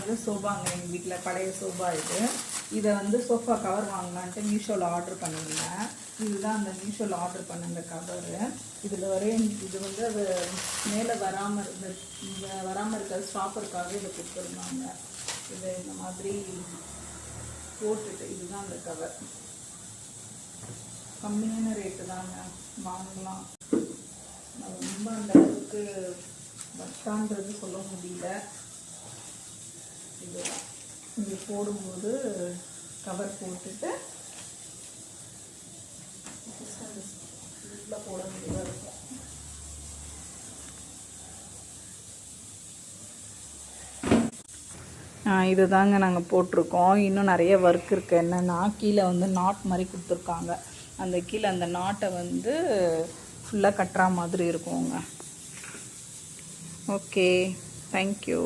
வந்து சோபாங்க, எங்கள் வீட்டில் பழைய சோபா இது. இதை வந்து சோஃபா கவர் வாங்கலான்ட்டு மீஷோவில் ஆர்டர் பண்ணியிருந்தேன். இதுதான் அந்த மீஷோவில் ஆர்டர் பண்ண அந்த கவரு. இதில் இது வந்து அது மேலே வராமல் இருக்கிறது ஸ்டாப்பருக்காக இதை கொடுத்துருந்தாங்க. இதை இந்த மாதிரி போட்டுட்டு, இதுதான் அந்த கவர். கம்மியான ரேட்டு தாங்க, வாங்கலாம். ரொம்ப அந்த அளவுக்கு வட்டான்றது சொல்ல முடியல. இதுதான் இது போடும்போது கவர் போட்டுட்டு வீட்டில் போட வேண்டியதாக இருக்கும். இது தாங்க நாங்கள் போட்டிருக்கோம். இன்னும் நிறைய ஒர்க் இருக்குது. என்னென்னா கீழே வந்து நாட் மாதிரி கொடுத்துருக்காங்க. அந்த கீழே அந்த நாட்டை வந்து ஃபுல்லாக கட்டுற மாதிரி இருக்குங்க. Okay, thank you.